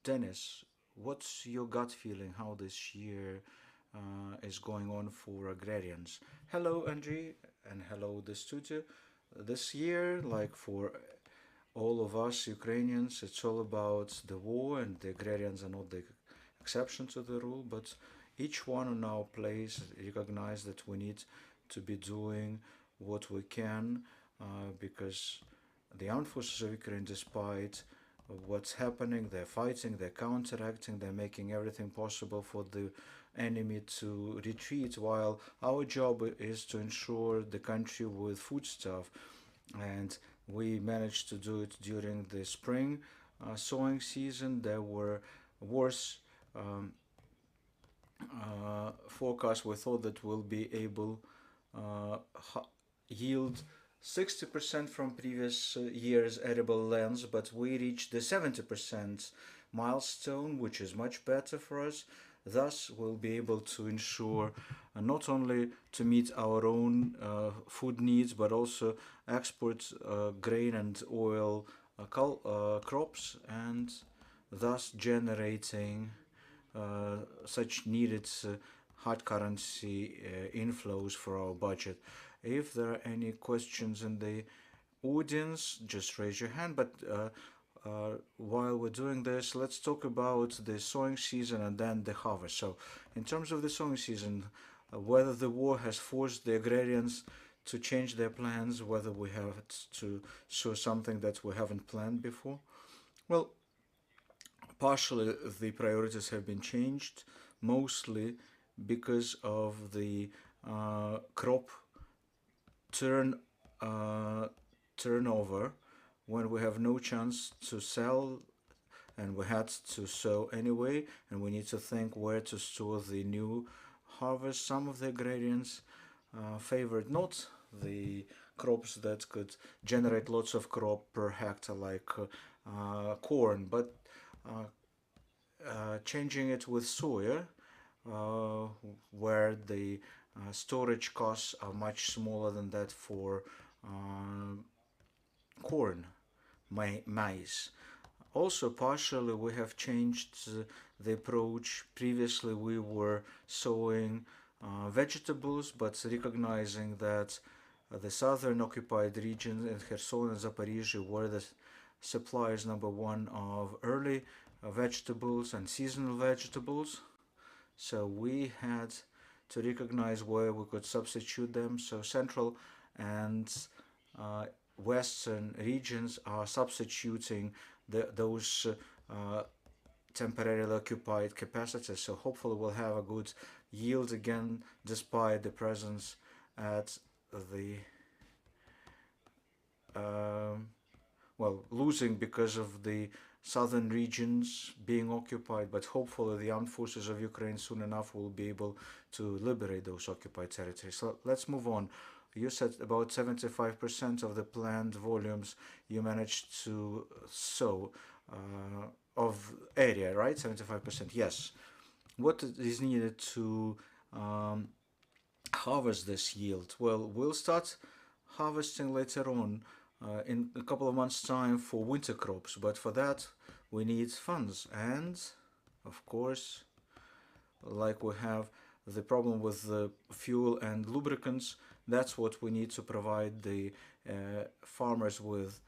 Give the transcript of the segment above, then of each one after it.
Dennis, what's your gut feeling how this year is going on for agrarians? Hello, Andrew, and hello, the studio. This year, like for all of us Ukrainians, it's all about the war, and the agrarians are not the exception to the rule, but each one in our place recognize that we need to be doing what we can because the armed forces of Ukraine, despite what's happening, they're fighting, they're counteracting, they're making everything possible for the enemy to retreat, while our job is to ensure the country with foodstuff. And we managed to do it during the spring sowing season. There were worse forecasts. We thought that we'll be able uh, yield 60% from previous year's edible lands, but we reached the 70% milestone, which is much better for us. Thus, we'll be able to ensure not only to meet our own food needs, but also export grain and oil crops, and thus generating such needed hard currency inflows for our budget. If there are any questions in the audience, just raise your hand. But while we're doing this, let's talk about the sowing season and then the harvest. So, in terms of the sowing season, whether the war has forced the agrarians to change their plans, whether we have to sow something that we haven't planned before. Well, partially the priorities have been changed, mostly because of the crop turn uh, turnover when we have no chance to sell and we had to sow anyway, and we need to think where to store the new harvest. Some of the agrarians favored not the crops that could generate lots of crop per hectare, like corn, but uh, changing it with soya, uh, where the storage costs are much smaller than that for uh, corn, maize. Also, partially, we have changed the approach. Previously, we were sowing vegetables, but recognizing that the southern occupied regions in Kherson and Zaporizhia were the suppliers number one of early vegetables and seasonal vegetables. So we had to recognize where we could substitute them. So central and uh, western regions are substituting those temporarily occupied capacities. So hopefully we'll have a good yield again, despite the presence at the um, well, losing because of the southern regions being occupied, but hopefully the armed forces of Ukraine soon enough will be able to liberate those occupied territories. So let's move on. You said about 75% of the planned volumes you managed to sow of area, right? 75%, yes. What is needed to um, harvest this yield? Well, we'll start harvesting later on in a couple of months' time for winter crops, but for that we need funds. And of course, like we have the problem with the fuel and lubricants, that's what we need to provide the farmers with.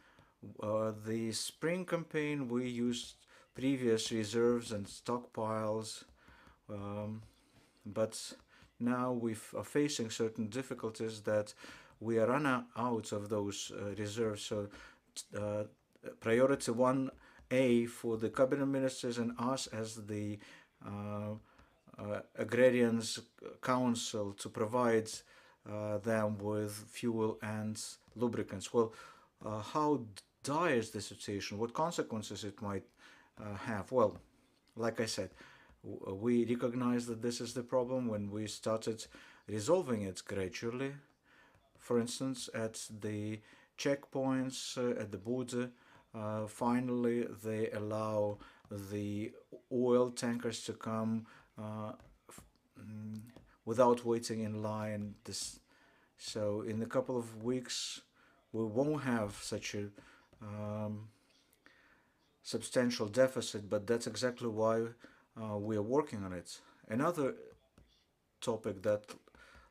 The spring campaign, we used previous reserves and stockpiles, um, but now we are facing certain difficulties that we are run out of those reserves. So, uh, priority 1A for the cabinet ministers and us as the uh, agrarians council to provide them with fuel and lubricants. Well, how dire is the situation? What consequences it might have? Well, like I said, we recognized that this is the problem when we started resolving it gradually. For instance, at the checkpoints at the border, finally they allow the oil tankers to come uh, mm, without waiting in line. So in a couple of weeks, we won't have such a um, substantial deficit, but that's exactly why we are working on it. Another topic that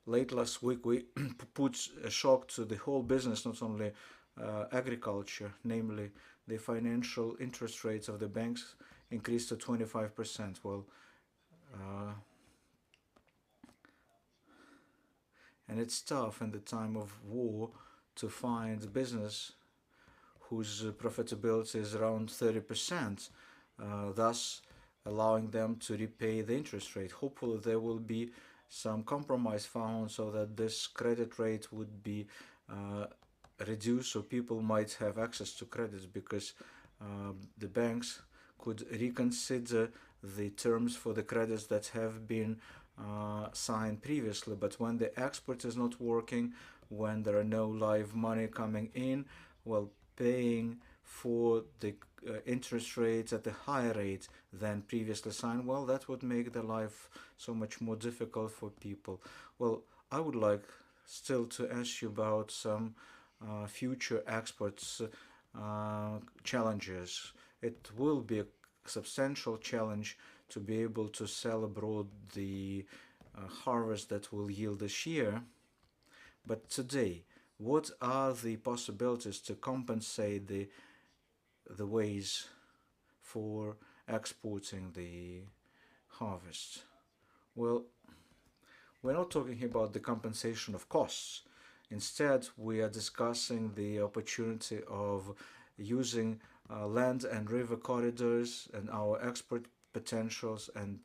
late last week we put a shock to the whole business, not only agriculture, namely the financial interest rates of the banks increased to 25%. Well, uh, and it's tough in the time of war to find business whose profitability is around 30%, thus allowing them to repay the interest rate. Hopefully, there will be some compromise found so that this credit rate would be uh, reduced so people might have access to credits, because the banks could reconsider the terms for the credits that have been signed previously. But when the export is not working, when there are no live money coming in, well, paying for the interest rates at a higher rate than previously signed, well, that would make the life so much more difficult for people. Well, I would like still to ask you about some future exports challenges. It will be a substantial challenge to be able to sell abroad the harvest that will yield this year. But today, what are the possibilities to compensate the ways for exporting the harvest? Well, we're not talking about the compensation of costs. Instead, we are discussing the opportunity of using land and river corridors and our export potentials, and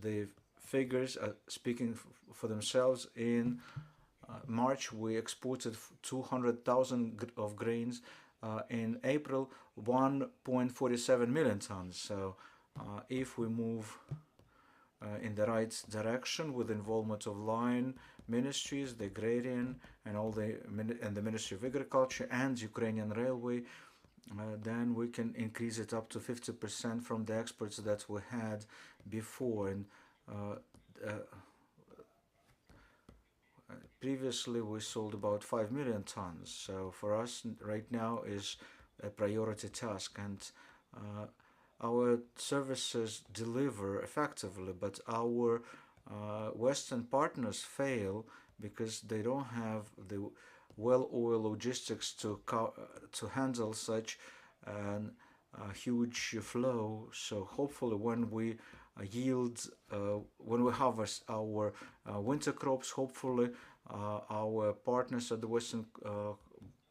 the figures are speaking for themselves. In March, we exported 200,000 of grains. In April, 1.47 million tons. So, if we move in the right direction with involvement of line ministries, the Agrarian, and the Ministry of Agriculture and Ukrainian Railway, then we can increase it up to 50% from the exports that we had before. And uh, uh, previously we sold about 5 million tons. So for us right now is a priority task, and uh, our services deliver effectively, but our Western partners fail because they don't have the well-oiled logistics to handle such an huge flow. So hopefully, when we harvest our winter crops, hopefully our partners at the Western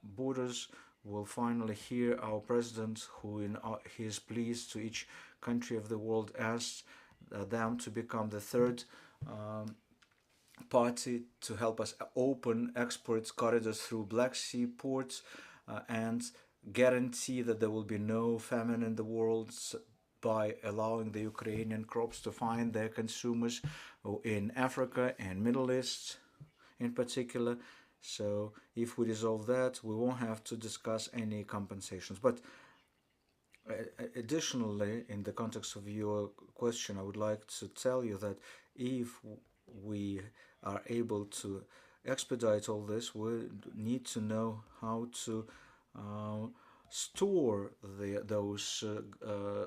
borders will finally hear our president, who in his pleas to each country of the world asked them to become the third party to help us open export corridors through Black Sea ports and guarantee that there will be no famine in the world by allowing the Ukrainian crops to find their consumers in Africa and Middle East in particular. So if we resolve that, we won't have to discuss any compensations. But additionally, in the context of your question, I would like to tell you that if we are able to expedite all this, we need to know how to store those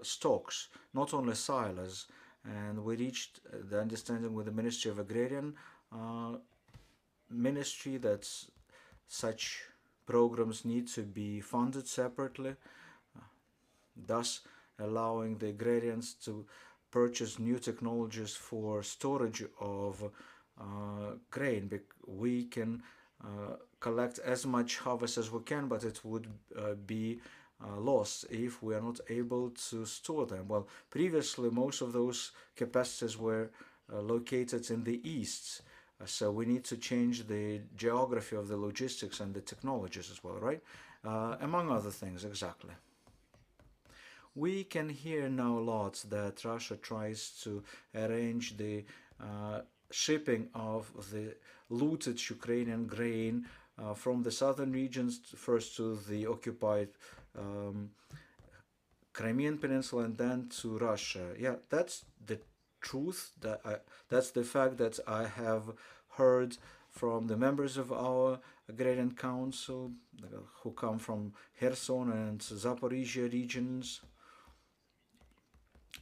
stocks, not only silos. And we reached the understanding with the Ministry of Agrarian ministry that such programs need to be funded separately, thus allowing the agrarians to purchase new technologies for storage of grain. We can collect as much harvest as we can, but it would be lost if we are not able to store them. Well, previously most of those capacities were located in the east, so we need to change the geography of the logistics and the technologies as well, right? Among other things, exactly. We can hear now a lot that Russia tries to arrange the shipping of the looted Ukrainian grain from the southern regions first to the occupied Crimean Peninsula and then to Russia. Yeah, that's the truth. That's the fact that I have heard from the members of our Agrarian Council who come from Kherson and Zaporizhia regions.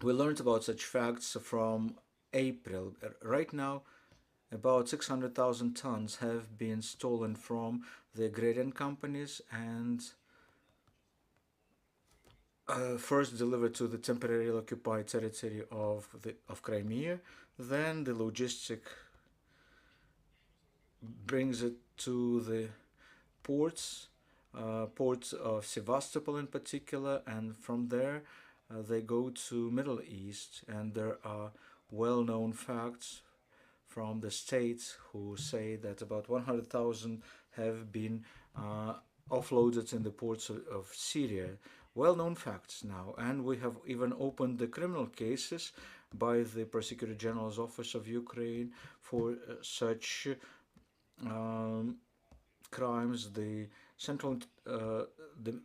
We learned about such facts from April. Right now, about 600,000 tons have been stolen from the agrarian companies and first delivered to the temporarily occupied territory of Crimea. Then the logistic brings it to the ports, ports of Sevastopol in particular, and from there they go to Middle East. And there are well-known facts from the states who say that about 100,000 have been offloaded in the ports of Syria. Well-known facts now, and we have even opened the criminal cases by the Prosecutor General's Office of Ukraine for such um, crimes. The central, the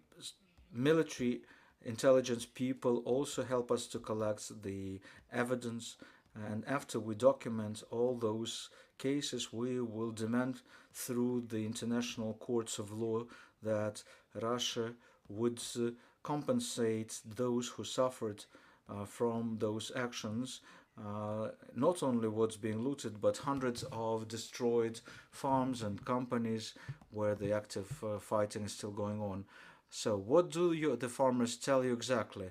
military intelligence people also help us to collect the evidence, and after we document all those cases, we will demand through the international courts of law that Russia would compensate those who suffered from those actions. Not only what's being looted, but hundreds of destroyed farms and companies where the active fighting is still going on. So, what do the farmers tell you exactly?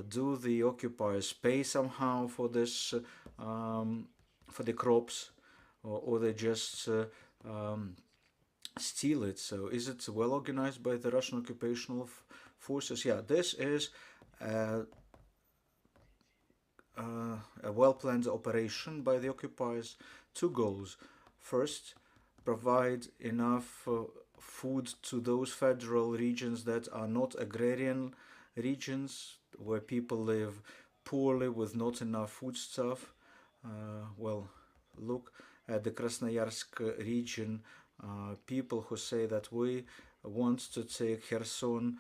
Do the occupiers pay somehow for this, for the crops, or they just steal it? So, is it well organized by the Russian occupational forces? Yeah, this is uh, a well planned operation by the occupiers. Two goals. First, provide enough food to those federal regions that are not agrarian regions, where people live poorly with not enough foodstuff. Well, look at the Krasnoyarsk region. People who say that we want to take Kherson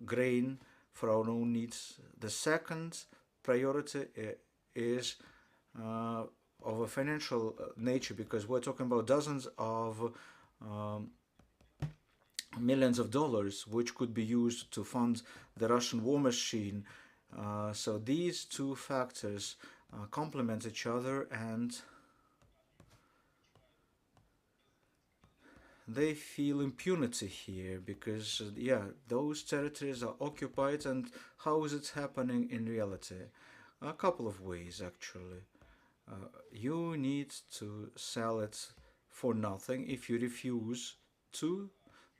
grain for our own needs. The second priority is of a financial nature, because we're talking about dozens of um, millions of dollars which could be used to fund the Russian war machine. So these two factors complement each other, and they feel impunity here because, yeah, those territories are occupied. And how is it happening in reality? A couple of ways, actually. You need to sell it for nothing. If you refuse to,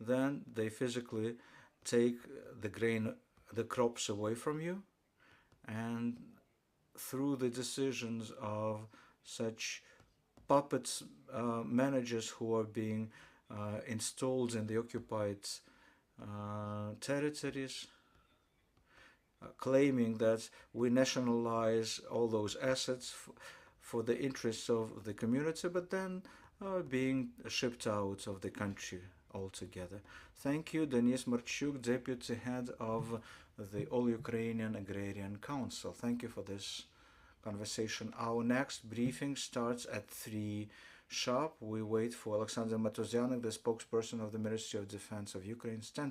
then they physically take the grain, the crops away from you, and through the decisions of such puppet managers who are being installed in the occupied territories, claiming that we nationalize all those assets for the interests of the community, but then being shipped out of the country altogether. Thank you, Denis Marchuk, Deputy Head of the All Ukrainian Agrarian Council. Thank you for this conversation. Our next briefing starts at 3 sharp. We wait for Alexander Matuzyanek, the spokesperson of the Ministry of Defense of Ukraine. Stand with